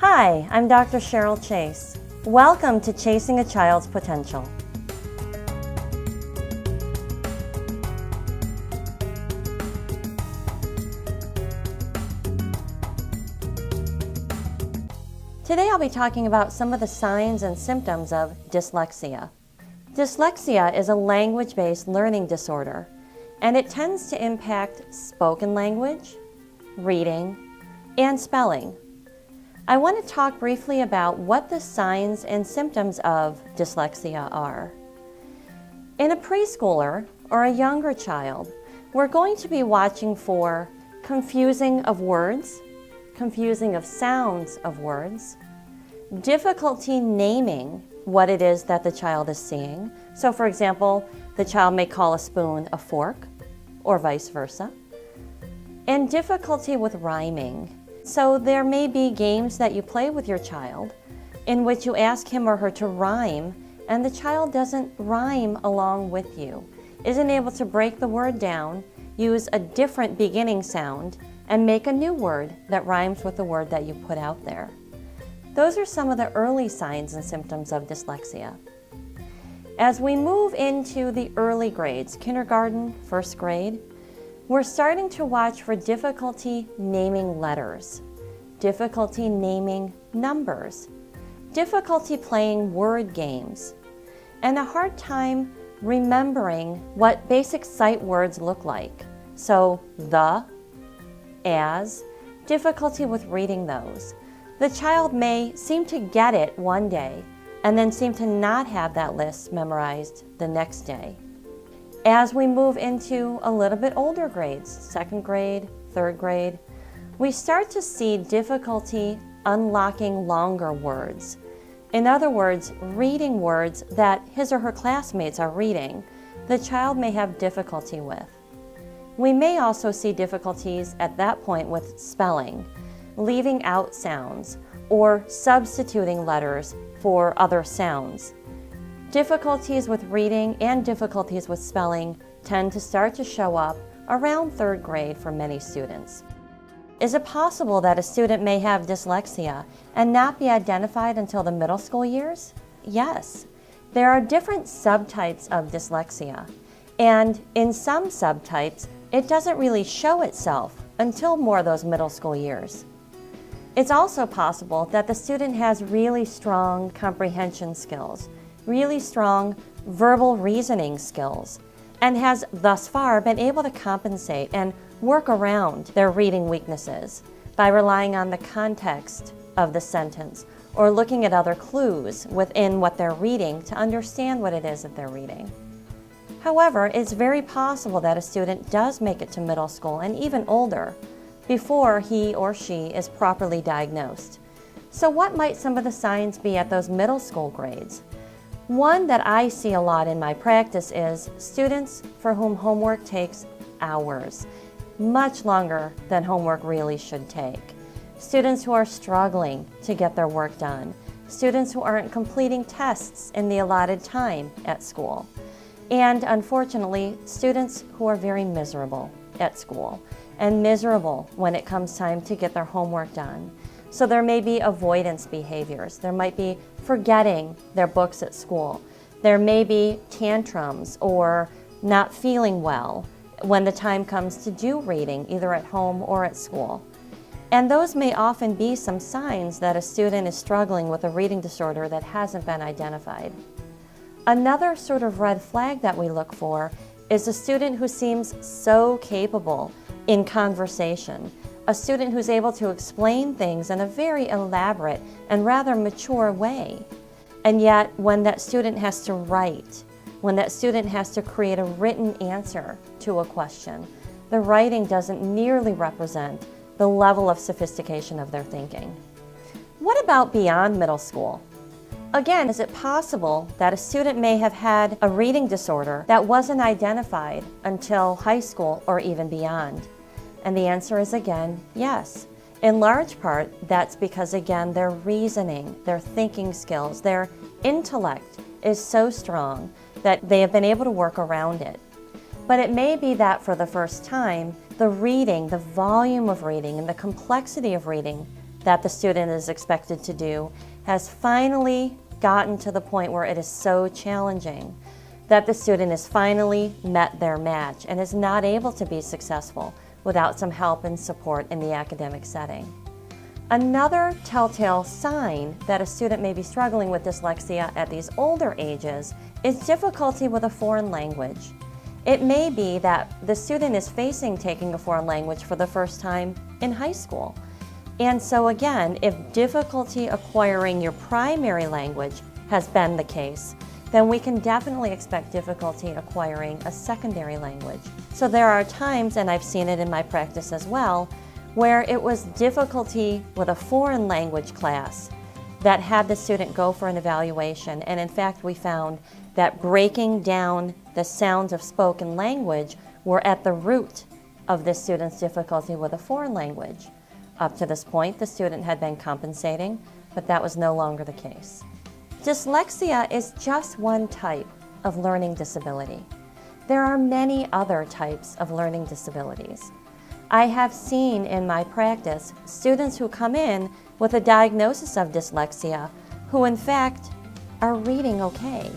Hi, I'm Dr. Cheryl Chase. Welcome to Chasing a Child's Potential. Today I'll be talking about some of the signs and symptoms of dyslexia. Dyslexia is a language-based learning disorder, and it tends to impact spoken language, reading, and spelling. I want to talk briefly about what the signs and symptoms of dyslexia are. In a preschooler or a younger child, we're going to be watching for confusing of words, confusing of sounds of words, difficulty naming what it is that the child is seeing. So for example, the child may call a spoon a fork or vice versa, and difficulty with rhyming. So there may be games that you play with your child in which you ask him or her to rhyme, and the child doesn't rhyme along with you, isn't able to break the word down, use a different beginning sound, and make a new word that rhymes with the word that you put out there. Those are some of the early signs and symptoms of dyslexia. As we move into the early grades, kindergarten, first grade, we're starting to watch for difficulty naming letters, difficulty naming numbers, difficulty playing word games, and a hard time remembering what basic sight words look like. So the, as, difficulty with reading those. The child may seem to get it one day and then seem to not have that list memorized the next day. As we move into a little bit older grades, second grade, third grade, we start to see difficulty unlocking longer words. In other words, reading words that his or her classmates are reading, the child may have difficulty with. We may also see difficulties at that point with spelling, leaving out sounds, or substituting letters for other sounds. Difficulties with reading and difficulties with spelling tend to start to show up around third grade for many students. Is it possible that a student may have dyslexia and not be identified until the middle school years? Yes. There are different subtypes of dyslexia, and in some subtypes, it doesn't really show itself until more of those middle school years. It's also possible that the student has really strong comprehension skills, really strong verbal reasoning skills, and has thus far been able to compensate and work around their reading weaknesses by relying on the context of the sentence or looking at other clues within what they're reading to understand what it is that they're reading. However, it's very possible that a student does make it to middle school and even older before he or she is properly diagnosed. So what might some of the signs be at those middle school grades? One that I see a lot in my practice is students for whom homework takes hours, much longer than homework really should take. Students who are struggling to get their work done. Students who aren't completing tests in the allotted time at school. And unfortunately, students who are very miserable at school and miserable when it comes time to get their homework done. So there may be avoidance behaviors. There might be forgetting their books at school. There may be tantrums or not feeling well when the time comes to do reading, either at home or at school. And those may often be some signs that a student is struggling with a reading disorder that hasn't been identified. Another sort of red flag that we look for is a student who seems so capable in conversation, a student who's able to explain things in a very elaborate and rather mature way. And yet, when that student has to write, when that student has to create a written answer to a question, the writing doesn't nearly represent the level of sophistication of their thinking. What about beyond middle school? Again, is it possible that a student may have had a reading disorder that wasn't identified until high school or even beyond? And the answer is again, yes. In large part, that's because again, their reasoning, their thinking skills, their intellect is so strong that they have been able to work around it. But it may be that for the first time, the reading, the volume of reading, and the complexity of reading that the student is expected to do has finally gotten to the point where it is so challenging that the student has finally met their match and is not able to be successful without some help and support in the academic setting. Another telltale sign that a student may be struggling with dyslexia at these older ages is difficulty with a foreign language. It may be that the student is facing taking a foreign language for the first time in high school. And so again, if difficulty acquiring your primary language has been the case, then we can definitely expect difficulty acquiring a secondary language. So there are times, and I've seen it in my practice as well, where it was difficulty with a foreign language class that had the student go for an evaluation. And in fact, we found that breaking down the sounds of spoken language were at the root of the student's difficulty with a foreign language. Up to this point, the student had been compensating, but that was no longer the case. Dyslexia is just one type of learning disability. There are many other types of learning disabilities. I have seen in my practice students who come in with a diagnosis of dyslexia who in fact are reading okay.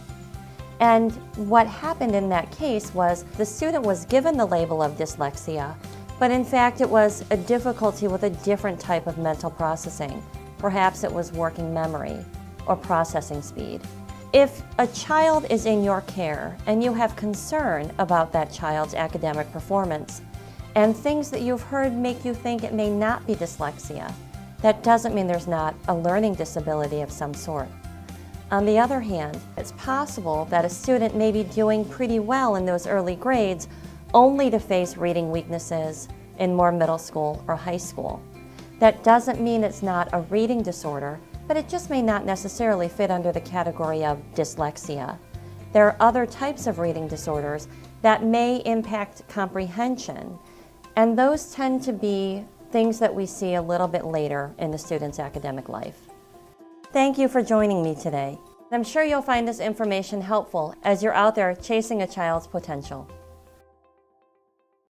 And what happened in that case was the student was given the label of dyslexia, but in fact it was a difficulty with a different type of mental processing. Perhaps it was working memory or processing speed. If a child is in your care and you have concern about that child's academic performance and things that you've heard make you think it may not be dyslexia, that doesn't mean there's not a learning disability of some sort. On the other hand, it's possible that a student may be doing pretty well in those early grades only to face reading weaknesses in more middle school or high school. That doesn't mean it's not a reading disorder, but it just may not necessarily fit under the category of dyslexia. There are other types of reading disorders that may impact comprehension, and those tend to be things that we see a little bit later in the student's academic life. Thank you for joining me today. I'm sure you'll find this information helpful as you're out there chasing a child's potential.